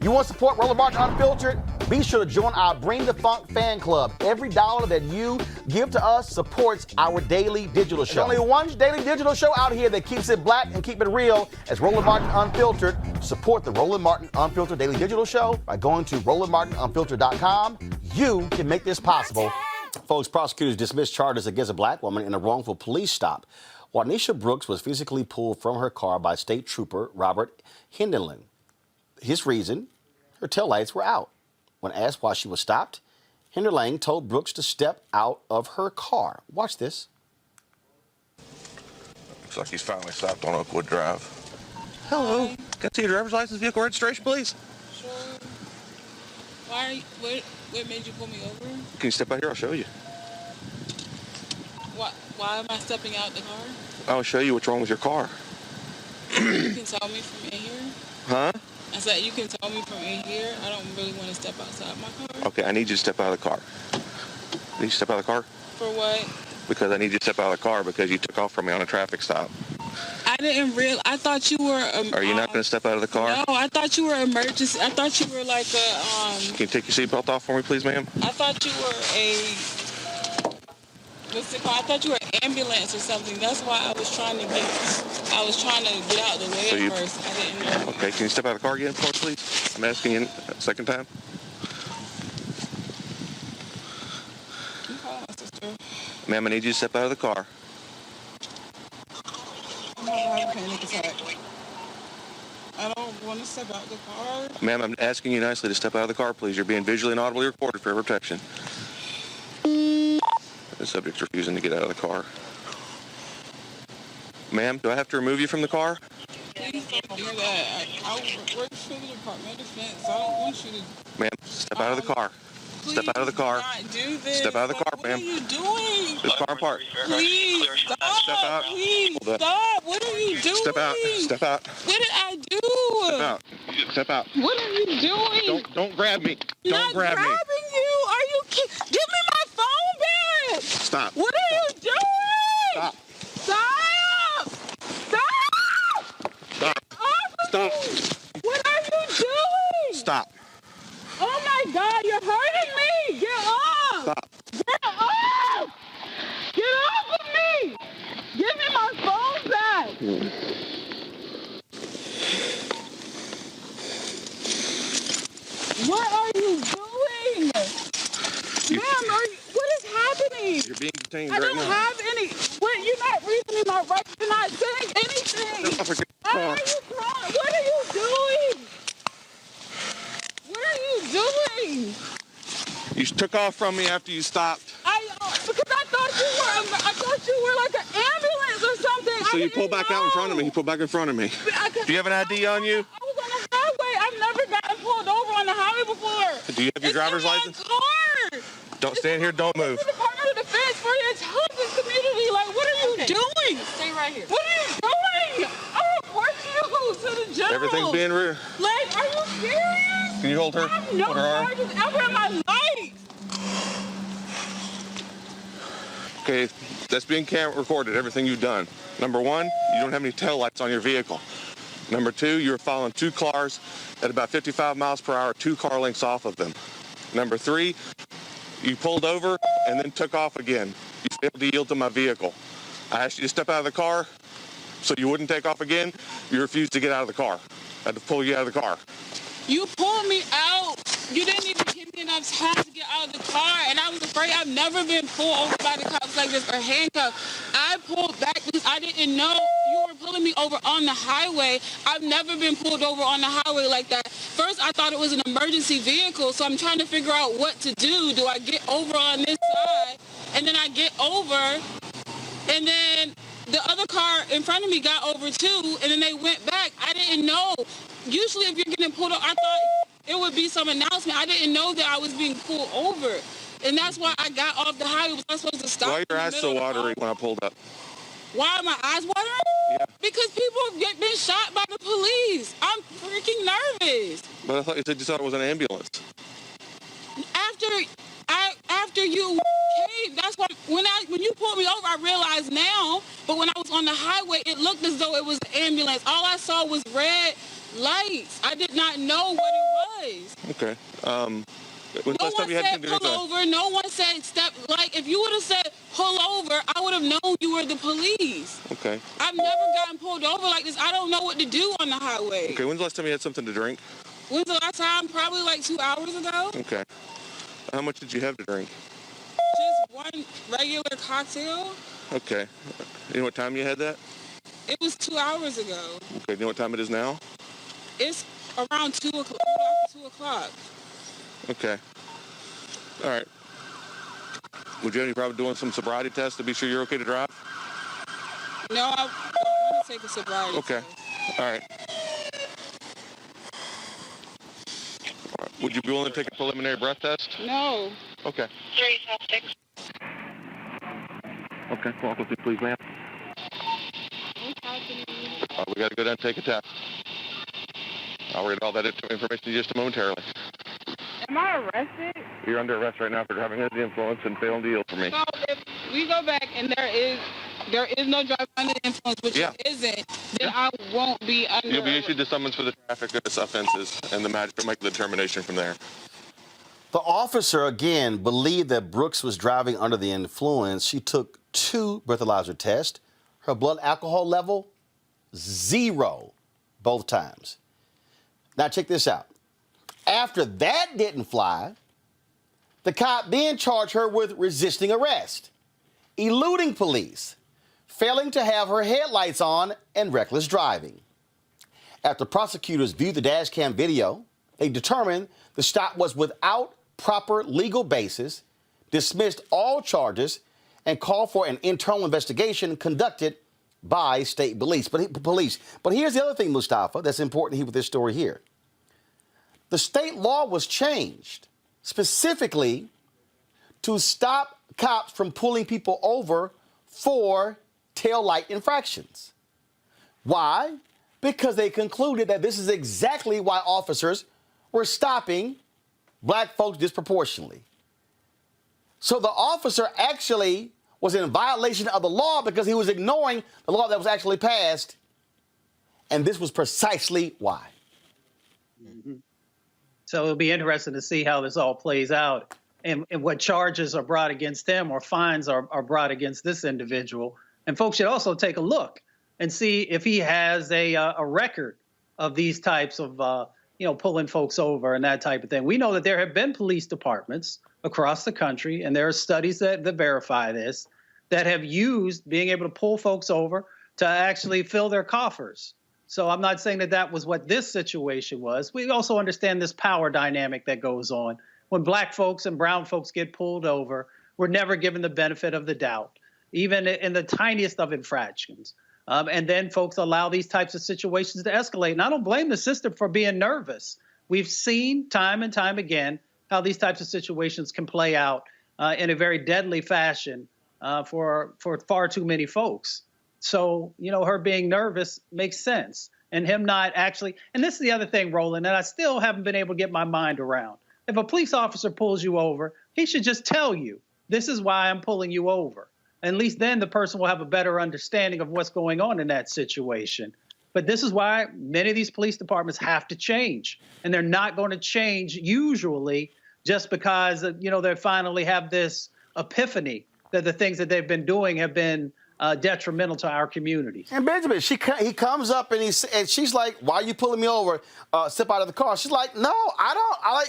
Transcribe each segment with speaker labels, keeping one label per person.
Speaker 1: You want to support Roland Martin Unfiltered? Be sure to join our Bring the Funk fan club. Every dollar that you give to us supports our daily digital show. There's only one daily digital show out here that keeps it black and keep it real as Roland Martin Unfiltered. Support the Roland Martin Unfiltered daily digital show by going to RolandMartinUnfiltered.com. You can make this possible. Folks, prosecutors dismissed charges against a black woman in a wrongful police stop. Juanisha Brooks was physically pulled from her car by State Trooper Robert Hindenlang. His reason, her taillights were out. When asked why she was stopped, Hindenlang told Brooks to step out of her car. Watch this.
Speaker 2: Looks like he's finally stopped on Oakwood Drive.
Speaker 3: Hello. Can I see your driver's license, vehicle registration, please?
Speaker 4: Sure. What made you pull me over?
Speaker 3: Can you step out here? I'll show you.
Speaker 4: Why am I stepping out the car?
Speaker 3: I'll show you what's wrong with your car.
Speaker 4: You can tell me from in here?
Speaker 3: Huh?
Speaker 4: I said you can tell me from in here. I don't really want to step outside my car.
Speaker 3: Okay, I need you to step out of the car. Need you to step out of the car?
Speaker 4: For what?
Speaker 3: Because I need you to step out of the car because you took off from me on a traffic stop.
Speaker 4: I didn't realize. I thought you were.
Speaker 3: Are you not going to step out of the car?
Speaker 4: No, I thought you were emergency. I thought you were like a.
Speaker 3: Can you take your seatbelt off for me, please, ma'am?
Speaker 4: I thought you were a. What's it called? I thought you were an ambulance or something. That's why I was trying to get out of the way at first. I didn't know.
Speaker 3: Okay, can you step out of the car again for me, please? I'm asking you a second time.
Speaker 4: You call my sister.
Speaker 3: Ma'am, I need you to step out of the car.
Speaker 4: I'm not having a panic attack. I don't want to step out the car.
Speaker 3: Ma'am, I'm asking you nicely to step out of the car, please. You're being visually and audibly recorded for your protection. The subject's refusing to get out of the car. Ma'am, do I have to remove you from the car?
Speaker 4: Please don't do that. I work for the Department of Defense. I don't want you to...
Speaker 3: Ma'am, step out of the car. Step out of the car.
Speaker 4: Not do this.
Speaker 3: Step out of the car, ma'am.
Speaker 4: What are you doing?
Speaker 3: This car apart.
Speaker 4: Please stop.
Speaker 3: Step out.
Speaker 4: Please
Speaker 3: Hold up.
Speaker 4: stop. What are you doing?
Speaker 3: Step out. Step out.
Speaker 4: What did I do?
Speaker 3: Step out. Step out.
Speaker 4: What are you doing?
Speaker 3: Don't grab me. Don't
Speaker 4: Not
Speaker 3: grab me.
Speaker 4: grabbing you. Are you kidding? Give me my phone back.
Speaker 3: Stop.
Speaker 4: What are you doing?
Speaker 3: Stop.
Speaker 4: Stop. Stop.
Speaker 3: Stop.
Speaker 4: Stop.
Speaker 3: Stop.
Speaker 4: What are you doing?
Speaker 3: Stop.
Speaker 4: Oh my God, you're hurting me. Get off.
Speaker 3: Stop.
Speaker 4: Get off. Get off of me. Give me my phone back. What are you doing? Ma'am, what is happening?
Speaker 3: You're being detained
Speaker 4: I
Speaker 3: right
Speaker 4: don't
Speaker 3: now.
Speaker 4: have any. What? You're not reasoning my rights. You're not saying anything. Why are you crying? What are you doing? What are you doing?
Speaker 3: You took off from me after you stopped.
Speaker 4: Because I thought you were like an ambulance or something.
Speaker 3: So you pulled back out in front of me. You pulled back in front of me. Do you have an ID on you?
Speaker 4: I was on the highway. I've never gotten pulled over on the highway before.
Speaker 3: Do you have your driver's license?
Speaker 4: Car.
Speaker 3: Don't stand here. Don't move.
Speaker 4: It's the Department of Defense for your intelligence community. Like, what are you doing? Stay right here. What are you doing? I'll report you to the general.
Speaker 3: Everything's being real.
Speaker 4: Like, are you serious?
Speaker 3: Can you hold her?
Speaker 4: I have no
Speaker 3: Hold her arm.
Speaker 4: charges ever in my life.
Speaker 3: Okay, that's being recorded, everything you've done. Number one, you don't have any taillights on your vehicle. Number two, you were following two cars at about 55 miles per hour, 2 car lengths off of them. Number three, you pulled over and then took off again. You failed to yield to my vehicle. I asked you to step out of the car so you wouldn't take off again. You refused to get out of the car. I had to pull you out of the car.
Speaker 4: You pulled me out. You didn't even give me enough time to get out of the car, and I was afraid. I've never been pulled over by the cops like this or handcuffed. I pulled back because I didn't know you were pulling me over on the highway. I've never been pulled over on the highway like that. First, I thought it was an emergency vehicle, so I'm trying to figure out what to do. Do I get over on this side? And then I get over, and then the other car in front of me got over too, and then they went back. I didn't know. Usually if you're getting pulled over, I thought it would be some announcement. I didn't know that I was being pulled over. And that's why I got off the highway. Was I supposed to stop?
Speaker 3: Why are your eyes so watery when I pulled up?
Speaker 4: Why are my eyes watering?
Speaker 3: Yeah.
Speaker 4: Because people have been shot by the police. I'm freaking nervous.
Speaker 3: But I thought you said you thought it was an ambulance.
Speaker 4: After you came, that's why when you pulled me over, I realized now. But when I was on the highway, it looked as though it was an ambulance. All I saw was red lights. I did not know what it was. was.
Speaker 3: Okay.
Speaker 4: No one said pull over. No one said step. Like, if you would have said pull over, I would have known you were the police.
Speaker 3: Okay.
Speaker 4: I've never gotten pulled over like this. I don't know what to do on the highway.
Speaker 3: Okay, when's the last time you had something to drink?
Speaker 4: When's the last time? Probably like 2 hours ago.
Speaker 3: Okay. How much did you have to drink?
Speaker 4: Just one regular cocktail.
Speaker 3: Okay. You know what time you had that?
Speaker 4: It was 2 hours ago.
Speaker 3: Okay, you know what time it is now?
Speaker 4: It's around 2 o'clock. 2 o'clock.
Speaker 3: Okay. All right. Would you have any problem doing some sobriety tests to be sure you're okay to drive?
Speaker 4: No, I don't want to take a sobriety
Speaker 3: Okay.
Speaker 4: test.
Speaker 3: All right. Would you be willing to take a preliminary breath test?
Speaker 4: No.
Speaker 3: Okay.
Speaker 5: 376.
Speaker 3: Okay. Walk with me, please, ma'am. We got to go down and take a test. I'll read all that information to you just momentarily.
Speaker 4: Am I arrested?
Speaker 3: You're under arrest right now for driving under the influence and failing to yield for me.
Speaker 4: So if we go back and there is no driving under the influence, which it isn't, then I won't be under
Speaker 3: You'll be
Speaker 4: arrest.
Speaker 3: issued the summons for the traffic offenses, and the magistrate will make the determination from there.
Speaker 1: The officer, again, believed that Brooks was driving under the influence. She took 2 breathalyzer tests. Her blood alcohol level, 0 both times. Now, check this out. After that didn't fly, the cop then charged her with resisting arrest, eluding police, failing to have her headlights on, and reckless driving. After prosecutors viewed the dashcam video, they determined the stop was without proper legal basis, dismissed all charges, and called for an internal investigation conducted by state police. But here's the other thing, Mustafa, that's important here with this story here. The state law was changed specifically to stop cops from pulling people over for taillight infractions. Why? Because they concluded that this is exactly why officers were stopping black folks disproportionately. So the officer actually was in violation of the law because he was ignoring the law that was actually passed. And this was precisely why.
Speaker 6: Mm-hmm. So it'll be interesting to see how this all plays out and what charges are brought against him or fines are brought against this individual. And folks should also take a look and see if he has a record of these types of, pulling folks over and that type of thing. We know that there have been police departments across the country, and there are studies that verify this, that have used being able to pull folks over to actually fill their coffers. So I'm not saying that that was what this situation was. We also understand this power dynamic that goes on. When black folks and brown folks get pulled over, we're never given the benefit of the doubt, even in the tiniest of infractions. And then folks allow these types of situations to escalate. And I don't blame the system for being nervous. We've seen time and time again how these types of situations can play out in a very deadly fashion for far too many folks. So, her being nervous makes sense. And him not actually, and this is the other thing, Roland, that I still haven't been able to get my mind around. If a police officer pulls you over, he should just tell you, this is why I'm pulling you over. At least then the person will have a better understanding of what's going on in that situation. But this is why many of these police departments have to change. And they're not going to change usually just because, they finally have this epiphany that the things that they've been doing have been detrimental to our communities.
Speaker 1: And Benjamin, he comes up and she's like, "Why are you pulling me over? Step out of the car." She's like, "No,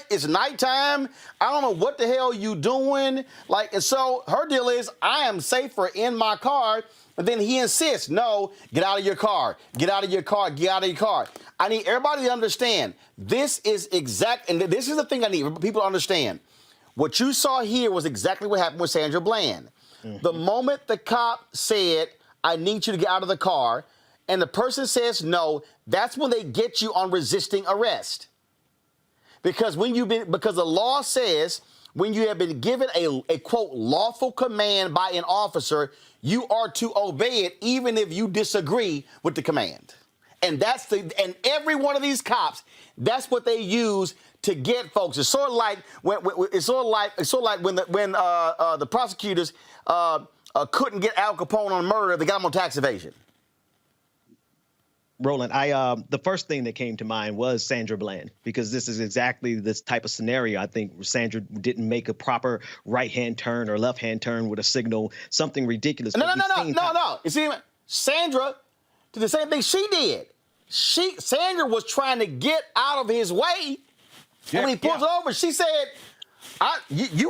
Speaker 1: it's nighttime. I don't know what the hell you doing." And so her deal is, "I am safer in my car." But then he insists, "No, get out of your car. Get out of your car. Get out of your car." I need everybody to understand this is and this is the thing I need people to understand. What you saw here was exactly what happened with Sandra Bland. Mm-hmm. The moment the cop said, "I need you to get out of the car," and the person says no, that's when they get you on resisting arrest. Because because the law says when you have been given a quote lawful command by an officer, you are to obey it even if you disagree with the command. And and every one of these cops, that's what they use to get folks. It's sort of like when the prosecutors couldn't get Al Capone on murder, they got him on tax evasion.
Speaker 5: Roland, the first thing that came to mind was Sandra Bland, because this is exactly this type of scenario. I think Sandra didn't make a proper right-hand turn or left-hand turn with a signal, something ridiculous.
Speaker 1: No. You see, Sandra did the same thing she did. Sandra was trying to get out of his way, and when he pulls over, she said, you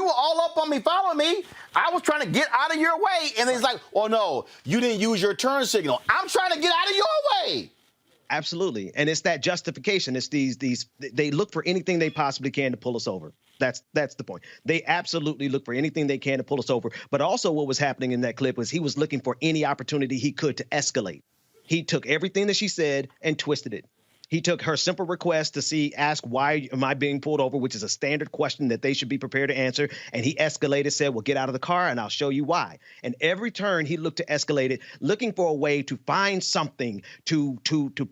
Speaker 1: were all up on me, following me. I was trying to get out of your way. And he's like, oh, no, you didn't use your turn signal. I'm trying to get out of your way.
Speaker 5: Absolutely. And it's that justification. It's they look for anything they possibly can to pull us over. That's the point. They absolutely look for anything they can to pull us over. But also what was happening in that clip was he was looking for any opportunity he could to escalate. He took everything that she said and twisted it. He took her simple request to ask, why am I being pulled over, which is a standard question that they should be prepared to answer. And he escalated, said, well, get out of the car and I'll show you why. And every turn he looked to escalate it, looking for a way to find something to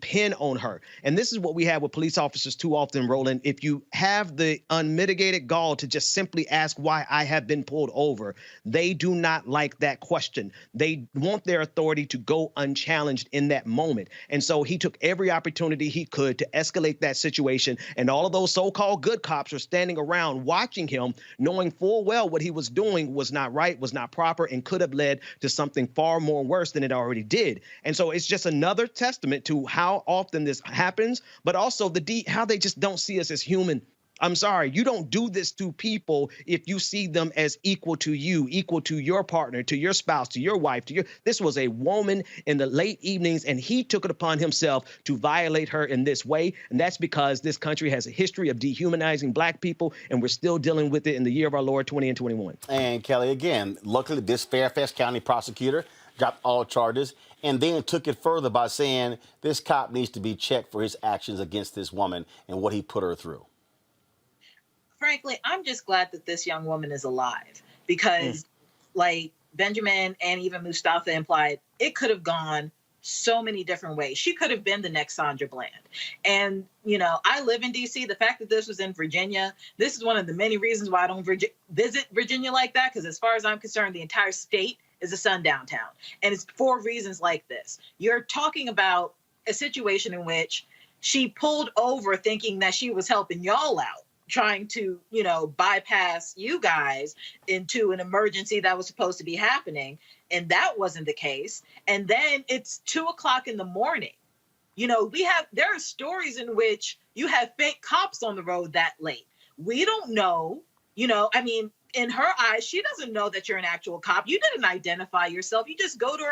Speaker 5: pin on her. And this is what we have with police officers too often, Roland. If you have the unmitigated gall to just simply ask why I have been pulled over, they do not like that question. They want their authority to go unchallenged in that moment. And so he took every opportunity he could to escalate that situation, and all of those so-called good cops are standing around watching him, knowing full well what he was doing was not right, was not proper, and could have led to something far more worse than it already did. And so it's just another testament to how often this happens, but also how they just don't see us as human. I'm sorry, you don't do this to people if you see them as equal to you, equal to your partner, to your spouse, to your wife, this was a woman in the late evenings, and he took it upon himself to violate her in this way. And that's because this country has a history of dehumanizing black people, and we're still dealing with it in the year of our Lord 2021.
Speaker 1: And Kelly, again, luckily this Fairfax County prosecutor dropped all charges and then took it further by saying this cop needs to be checked for his actions against this woman and what he put her through.
Speaker 7: Frankly, I'm just glad that this young woman is alive, because like Benjamin and even Mustafa implied, it could have gone so many different ways. She could have been the next Sandra Bland. And, I live in D.C. The fact that this was in Virginia, this is one of the many reasons why I don't visit Virginia like that, because as far as I'm concerned, the entire state is a sundown town. And it's for reasons like this. You're talking about a situation in which she pulled over thinking that she was helping y'all out, trying to, bypass you guys into an emergency that was supposed to be happening. And that wasn't the case. And then it's 2:00 in the morning. There are stories in which you have fake cops on the road that late. We don't know, in her eyes, she doesn't know that you're an actual cop. You didn't identify yourself. You just go to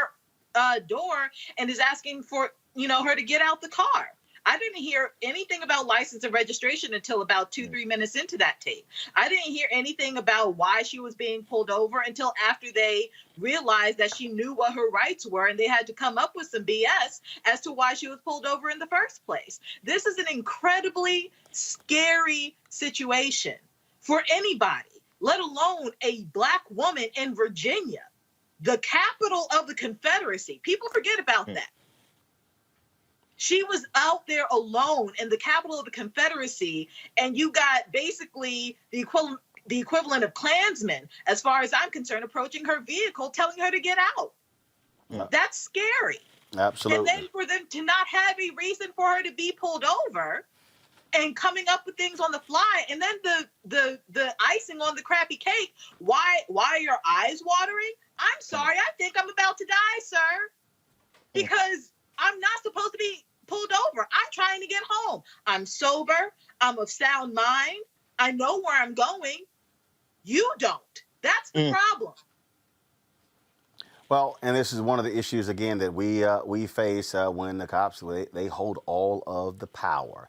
Speaker 7: her door and is asking for, her to get out the car. I didn't hear anything about license and registration until about 2-3 minutes into that tape. I didn't hear anything about why she was being pulled over until after they realized that she knew what her rights were, and they had to come up with some BS as to why she was pulled over in the first place. This is an incredibly scary situation for anybody, let alone a Black woman in Virginia, the capital of the Confederacy. People forget about that. She was out there alone in the capital of the Confederacy, and you got basically the equivalent of Klansmen, as far as I'm concerned, approaching her vehicle, telling her to get out. Yeah. That's scary.
Speaker 1: Absolutely.
Speaker 7: And then for them to not have a reason for her to be pulled over and coming up with things on the fly, and then the icing on the crappy cake, why are your eyes watering? I'm sorry, I think I'm about to die, sir. Because I'm not supposed to be pulled over. I'm trying to get home. I'm sober. I'm of sound mind. I know where I'm going. You don't. That's the problem.
Speaker 1: Well, and this is one of the issues, again, that we face when the cops, they hold all of the power.